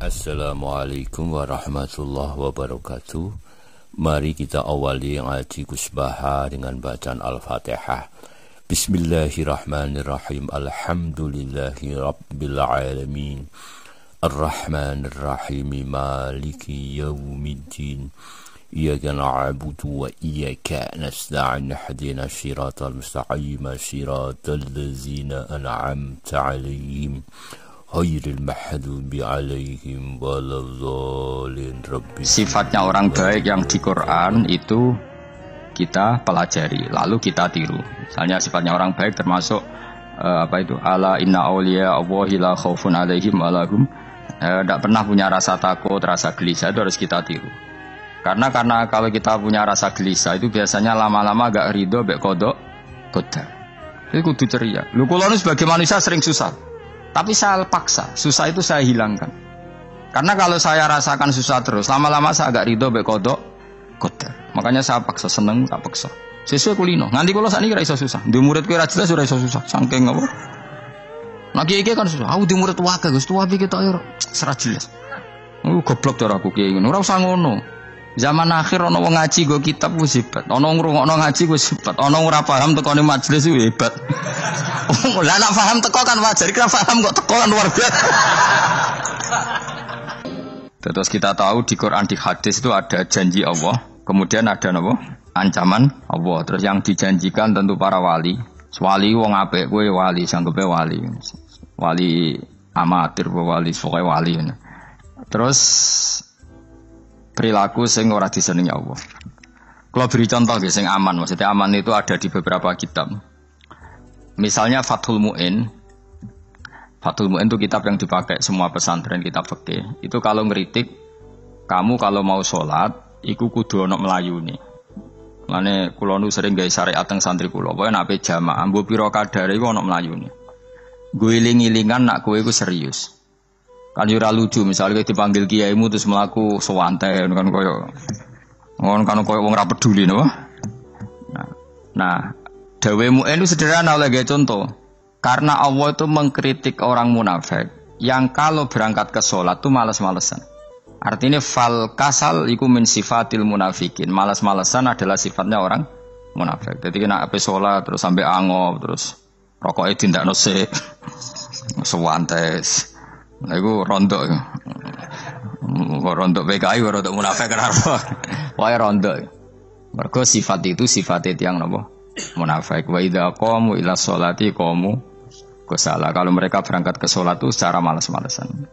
Assalamualaikum warahmatullahi wabarakatuh. Mari kita awali ngaji Gus Baha dengan bacaan Al-Fatihah. Bismillahirrahmanirrahim. Alhamdulillahi rabbil alamin. Ar-Rahmanir-Rahim. Maliki yaumiddin. Iyyaka na'budu wa iyyaka nasta'in. Ihdinas siratal mustaqim. Siratal ladzina an'amta 'alaihim ghairil maghdubi 'alaihim waladdallin. Sifatnya orang baik yang di Quran itu kita pelajari, lalu kita tiru. Misalnya sifatnya orang baik termasuk ala inna awliya Allahi la khaufun 'alaihim wa lahum, tidak pernah punya rasa takut, rasa gelisah, itu harus kita tiru. Karena kalau kita punya rasa gelisah itu biasanya lama-lama agak ridho mbek kodok qadar. Itu kudu ceria. Lho kula nu sebagai manusia sering susah. Tapi saya paksa, susah itu saya hilangkan. Karena kalau saya rasakan susah terus, lama-lama saya agak ridho mbek kodok qadar. Makanya saya paksa, seneng tak paksa. Sesuai kulino. Nganti kula sakniki ra iso susah. Di muridku ra jelas ora iso susah. Saking apa? Nah kiai kan susah. Aku di murid wae Gus, tuwa iki tok ora jelas. Goblok cara aku kiai ngono. Ora usah ngono. Zaman akhir ana wong ngaji go kitab wis hebat. Ana ngrungokno ngaji wis hebat. Ana ora paham tekone majelis wis hebat. Lah nek paham teko kan wajar, kira paham kok teko kan luar biasa. Terus kita tahu di Quran, di hadis itu ada janji Allah, kemudian ada apa? Ancaman Allah. Terus yang dijanjikan tentu para wali. Wali wong apik kowe wali, sanggepe wali. Wali amatir wali, pokoke wali. Terus perilaku sing ora disenengi Allah. Kalau beri contoh sing aman, maksudnya aman itu ada di beberapa kitab. Misalnya Fathul Mu'in. Fathul Mu'in itu kitab yang dipakai semua pesantren, kitab fikih. Itu kalau ngeritik, kamu kalau mau sholat, iku kudu ana melayune. Mane kula nu sering gawe syariat teng santri kula, pokoke nek jamaah mbuh pira kadare iku ana melayune. Guling-gilingan nak kowe iku serius. Kan yo ora lucu misalnya dipanggil kiaimu terus mlaku sewantai kan koyo wong ora peduli napa. Nah, dawe Mu'in itu sederhana oleh gaya contoh. Karena Allah itu mengkritik orang munafik yang kalau berangkat ke sholat itu malas-malesan. Artinya fal kasal iku min sifatil munafikin. Malas-malesan adalah sifatnya orang munafik. Jadi kena ape sholat terus sampai angop terus rokoknya tindakno sik sewantes. Nah iku rondok. Rondok PKI rondok munafik kenapa? Wae rondok. Mergo sifat itu sifat yang napa? Munafik. Wa idza qamu ila sholati qamu kusala. Kalau mereka berangkat ke sholat itu secara malas-malesan.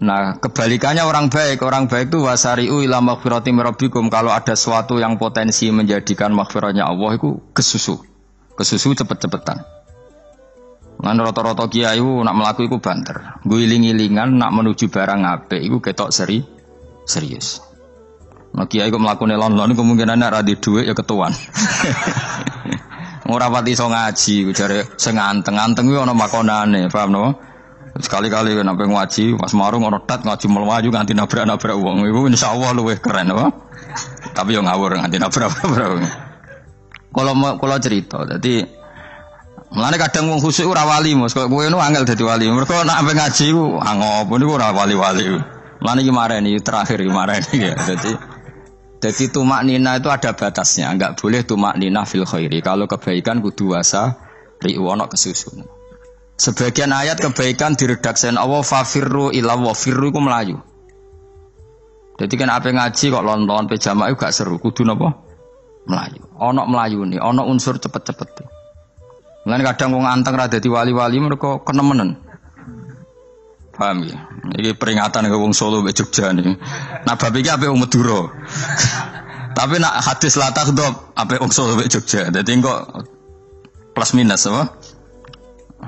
Nah, kebalikannya orang baik itu wasari'u ila maghfirati rabbikum. Kalau ada sesuatu yang potensi menjadikan maghfirahnya Allah itu kesusu cepet-cepetan. Ngan rata-rata kiai nak mlaku iku banter. Guling-gilingan nak menuju barang apik iku ketok serius. Nah kiai kok mlakune lon-lon kemungkinane ra di dhuwit ya ketuan. Ora pati iso ngaji, jare sing anteng-anteng kuwi ana makonane, paham no? Sekali-kali nek ngaji pas marung ana tat ngaji mlayu nganti nabrak-nabrak wong. Iku insyaallah luwih keren apa? Tapi yo ngawur nganti nabrak-nabrak wong. Kalau cerita, dadi mulane kadang wong khusuk ora wali, Mas. Kok kowe nu angel dadi wali. Mergo nek ape ngaji ku angop niku ora wali-wali. Mulane iki mareni terakhir iki mareni ya. Jadi tumak nina itu ada batasnya, enggak boleh tumak nina fil khairi. Kalau kebaikan kudu wasa riwono kesusun. Sebagian ayat kebaikan diredaksen Allah fafirru ila wa firru iku melayu. Jadi kan apa ngaji kok lonton pejama itu gak seru, kudu napa? Melayu. Ono melayune, ono unsur cepet-cepet. Mulane kadang wong anteng ra dadi wali-wali mergo kenemenen. Paham ya? Ini peringatan ke wong Solo mbek Jogja niki. Nah bab iki ape wong Madura. Tapi nak hadis la takdzab ape wong Solo mbek Jogja. Dadi kok plus minus apa?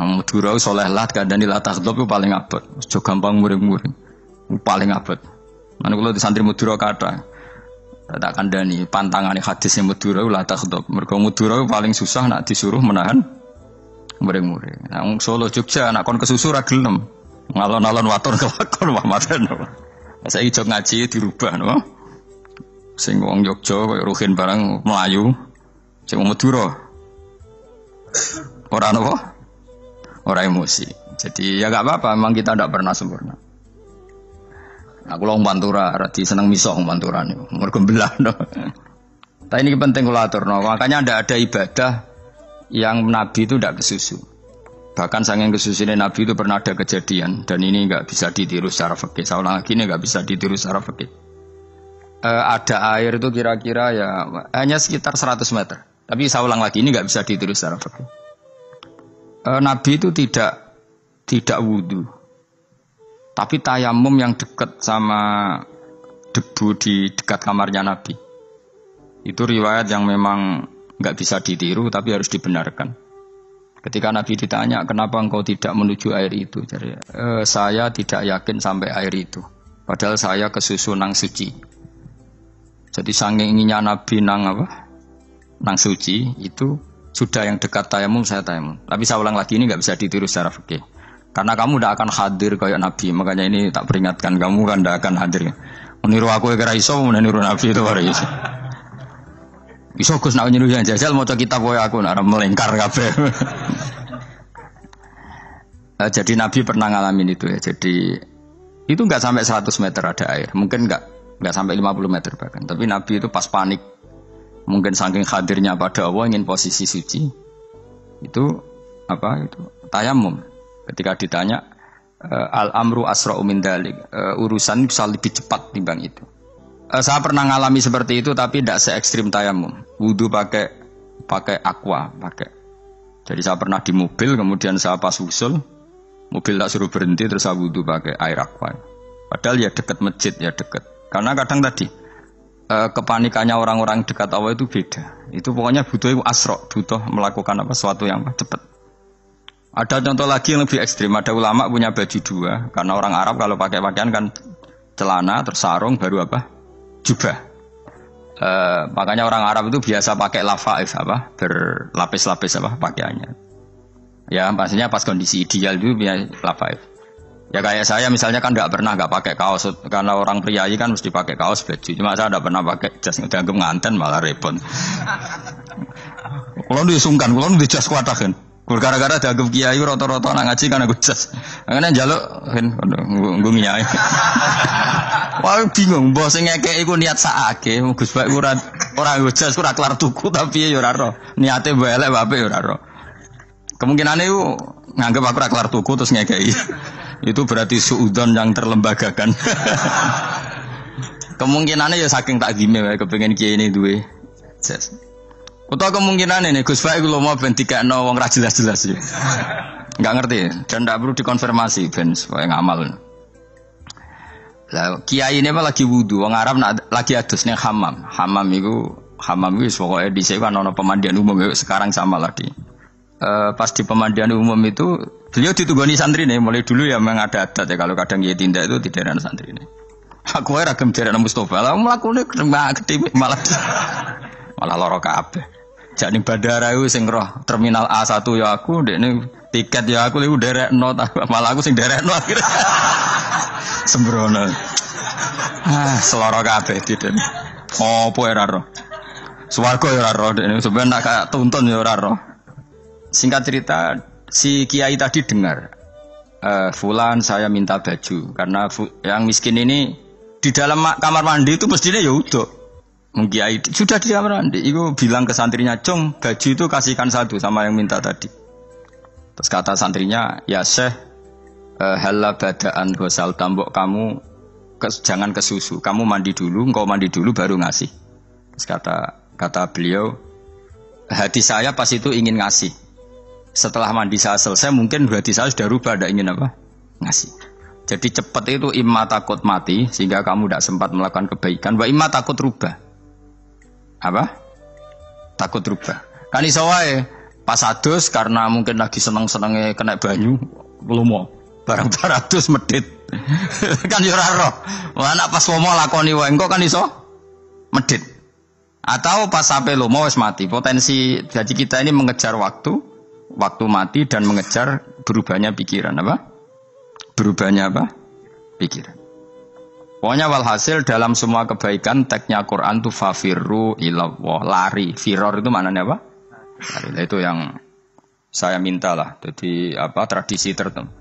Wong Madura saleh lah kandhani la takdzab paling abot. Aja gampang muring-muring. Paling abot. Mana kula di santri Madura kathah. Tak kandhani pantangane hadisnya Madura la takdzab. Mergo Madura paling susah nak disuruh menahan muring-muring. Nah wong Solo Jogja nak kon kesusu ra gelem. Ngalon-alon waton kelakon wamaten. Saiki jog ngaji dirubah no. Sing wong Jogja koyo Ruhin barang Melayu, sing wong Madura. Ora napa? No? Ora emosi. Jadi ya enggak apa-apa, memang kita tidak pernah sempurna. Aku long Pantura, rati seneng miso wong Pantura niku. Mergo belah no. Tapi ini penting kula aturno. Makanya ndak ada ibadah yang Nabi itu ndak kesusu. Bahkan saking kesusunya Nabi itu pernah ada kejadian dan ini nggak bisa ditiru secara fikih. Saya ulang lagi ini nggak bisa ditiru secara fikih. Ada air itu kira-kira ya hanya sekitar 100 meter. Tapi saya ulang lagi ini nggak bisa ditiru secara fikih. Nabi itu tidak wudu, tapi tayamum yang dekat sama debu di dekat kamarnya Nabi. Itu riwayat yang memang nggak bisa ditiru tapi harus dibenarkan. Ketika Nabi ditanya, kenapa engkau tidak menuju air itu? Jadi, saya tidak yakin sampai air itu. Padahal saya kesusu nang suci. Jadi saking inginnya Nabi nang suci, itu sudah yang dekat tayamum, saya tayamum. Tapi saya ulang lagi, ini nggak bisa ditiru secara fikih. Karena kamu tidak akan hadir kayak Nabi. Makanya ini tak peringatkan, kamu kan tidak akan hadir. Meniru aku kira iso, meniru Nabi itu baru iso. Iso Gus nak nyuruh yang jajal maca kitab kowe aku nak melengkar kabeh. Jadi Nabi pernah ngalamin itu ya. Jadi itu enggak sampai 100 meter ada air. Mungkin enggak sampai 50 meter bahkan. Tapi Nabi itu pas panik. Mungkin saking hadirnya pada Allah ingin posisi suci. Itu tayamum. Ketika ditanya al-amru asra'u min dzalik. Urusan bisa lebih cepat timbang itu. Saya pernah ngalami seperti itu tapi tidak se ekstrim tayamum. Wudu pakai aqua, pakai. Jadi saya pernah di mobil, kemudian saya pas usul, mobil tak suruh berhenti terus saya wudu pakai air aqua. Padahal ya dekat masjid, ya dekat. Karena kadang tadi kepanikannya orang-orang dekat Allah itu beda. Itu pokoknya butuh butuh melakukan sesuatu yang cepat. Ada contoh lagi yang lebih ekstrim. Ada ulama punya baju dua, karena orang Arab kalau pakai pakaian kan celana terus sarung baru jubah. Makanya orang Arab itu biasa pakai lafaif berlapis-lapis pakaiannya. Ya, maksudnya pas kondisi ideal itu biasa lafaif. Ya kayak saya misalnya kan nggak pakai kaos karena orang priayi kan mesti pakai kaos baju. Cuma saya tidak pernah pakai jas dianggap nganten malah repot. Kalau disungkan, kalau dijas kuatakan. Gara-gara dianggap kiai rata-rata anak ngaji kan aku jas. Karena jaluk kan nggung nyai. Wah bingung, bos ngekek iku niat sakake, Gus Bak ora jas ora kelar tuku tapi ya ora ro. Niate mbok elek wae ya ora ro. Kemungkinane iku nganggep aku ora kelar tuku terus ngekeki. Itu berarti suudzon yang terlembagakan. Kemungkinannya ya saking takzime wae kepengin kiai ini duwe jas. Utawa kemungkinan ini Gus Bak iku lho mau ben dikekno wong ra jelas-jelas ya. Enggak ngerti dan enggak perlu dikonfirmasi ben supaya ngamal. Lah kiai ini lagi wudu, wong Arab lagi adus ning hammam. Hammam iku pokoke dhisik kan ana pemandian umum sekarang sama lagi. Pas di pemandian umum itu beliau ditunggoni santri nih, mulai dulu ya memang ada adat ya kalau kadang kiai tindak itu di daerah santri nih. Aku ora gem daerah Mustofa, lah mlakune gede malah lara kabeh. Jak ning bandara iku sing roh terminal A1 ya aku, ndekne tiket ya aku iku derekno malah aku sing derekno akhirnya. Sembrono. Seloro kabeh diten. Opo ora roh. Swarga ya ora roh, ndekne sampeyan nak kayak tuntun ya ora roh. Singkat cerita, si kiai tadi dengar, Fulan saya minta baju karena yang miskin ini di dalam kamar mandi itu mestinya ya udah. Kiai sudah di kamar mandi, itu bilang ke santrinya, Cung, baju itu kasihkan satu sama yang minta tadi. Terus kata santrinya, ya Syekh, halla badaan gosal tambok kamu jangan kesusu, kamu mandi dulu, engkau mandi dulu baru ngasih. Terus kata beliau, hati saya pas itu ingin ngasih. Setelah mandi saya selesai, mungkin hati saya sudah rubah, tidak ingin ngasih. Jadi cepat itu imma takut mati, sehingga kamu tidak sempat melakukan kebaikan, wa imma takut rubah. Takut rubah. Kan iso wae pas adus karena mungkin lagi seneng-senenge kena banyu, lumo. Barang 200 medit. Kan yo ora roh. Wah nek pas lomo lakoni wae engko kan iso medit. Atau pas sampai lomo wis mati. Potensi jadi kita ini mengejar waktu mati dan mengejar berubahnya pikiran Berubahnya pikiran. Pokoknya walhasil dalam semua kebaikan teksnya Quran itu fafirru ilallah, lari. Firor itu maknanya apa? Lari. Itu yang saya minta lah. Jadi tradisi tertentu.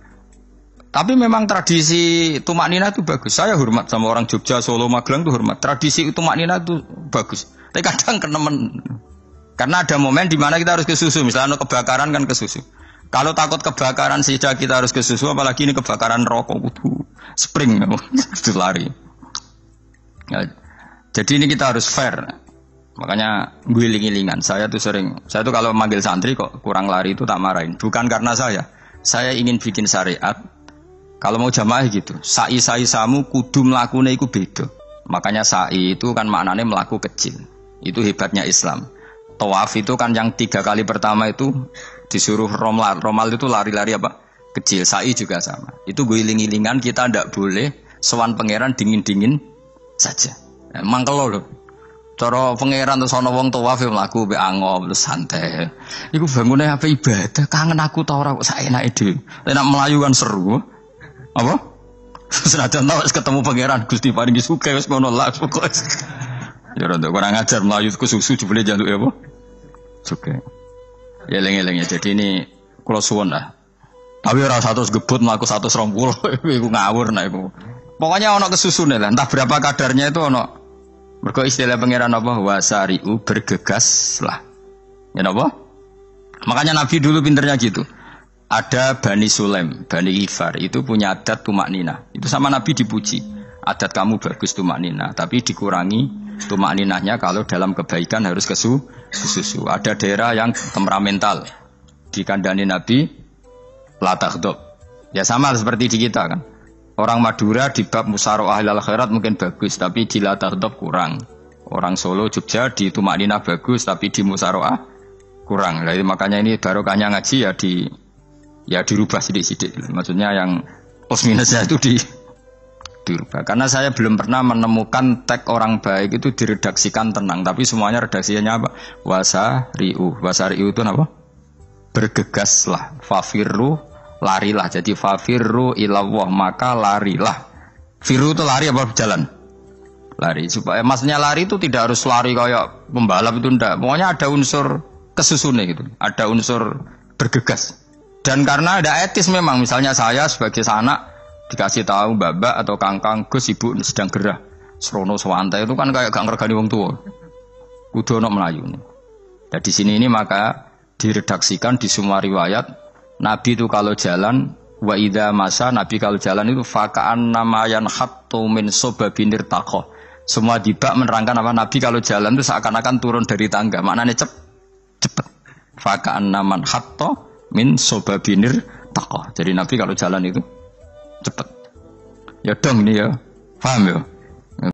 Tapi memang tradisi tumak nina itu bagus. Saya hormat sama orang Jogja, Solo, Magelang itu hormat. Tradisi tumak nina itu bagus. Tapi kadang kenemen. Karena ada momen di mana kita harus ke susu. Misalnya kebakaran kan ke susu. Kalau takut kebakaran saja kita harus ke susu, apalagi ini kebakaran rokok kudu spring itu lari. Ya, jadi ini kita harus fair. Makanya guling-gilingan. Saya tuh kalau manggil santri kok kurang lari itu tak marahin. Bukan karena saya ingin bikin syariat. Kalau mau jamaah gitu, sa'i samu kudu mlakune iku beda. Makanya sa'i itu kan maknanya melaku kecil. Itu hebatnya Islam. Tawaf itu kan yang 3 kali pertama itu disuruh romal. Romal itu lari-lari apa? Kecil. Sa'i juga sama. Itu guling-gilingan kita ndak boleh sowan pangeran dingin-dingin saja. Emang kalau loh. Cara pangeran terus ana wong tawaf mlaku mbek angop terus santai. Iku bangune apa ibadah? Kangen aku ta ora kok saenake dhewe. Nek melayu kan seru. Apa? Senajan tau ketemu pangeran Gusti paringi suka wis ngono lah pokoke. Ya rada kurang ajar melayu ku susu jebule jaluk ya apa? Suka. Ya eling-eling ya. Jadi ini kula suwun lah. Tapi ora 100 gebut mlaku 120 iku ngawur nek iku. Pokoknya ana kesusune lah, entah berapa kadarnya itu ana. Mergo istilah pangeran apa? Wasari'u bergegas lah. Ya napa? Makanya Nabi dulu pinternya gitu. Ada Bani Sulaim, Bani Ghifar itu punya adat tumak nina. Itu sama Nabi dipuji. Adat kamu bagus tumak nina, tapi dikurangi tumak ninahnya kalau dalam kebaikan harus ke susu. Ada daerah yang temperamental. Dikandani Nabi la taghdab. Ya sama seperti di kita kan. Orang Madura di bab musyawarah ahlul khairat mungkin bagus, tapi di la taghdab kurang. Orang Solo, Jogja di tumak nina bagus, tapi di musyawarah kurang. Jadi makanya ini barokahnya ngaji ya dirubah sidik-sidik. Maksudnya yang plus minusnya itu dirubah. Karena saya belum pernah menemukan tag orang baik itu diredaksikan tenang, tapi semuanya redaksinya apa? Wasari'u. Wasari'u itu apa? Bergegaslah. Fafirru, larilah. Jadi fafirru ilallah, maka larilah. Firu itu lari apa berjalan? Lari. Supaya maksudnya lari itu tidak harus lari kayak pembalap itu enggak. Pokoknya ada unsur kesusune gitu. Ada unsur bergegas. Dan karena ada etis memang, misalnya saya sebagai anak dikasih tahu babak atau kangkang Gus ibu sedang gerah serono sewantai itu kan kayak gak ngergani wong tua. Kudu ono Melayu. Dan di sini ini maka diredaksikan di semua riwayat Nabi itu kalau jalan wa idza masa Nabi kalau jalan itu fakaan namayan hattu min sobabinir taqo. Semua dibak menerangkan apa Nabi kalau jalan itu seakan-akan turun dari tangga. Maknanya cepet. Fakaan naman hatto min sobabinir takoh. Jadi Nabi kalau jalan itu cepat. Ya dong nih ya. Paham ya?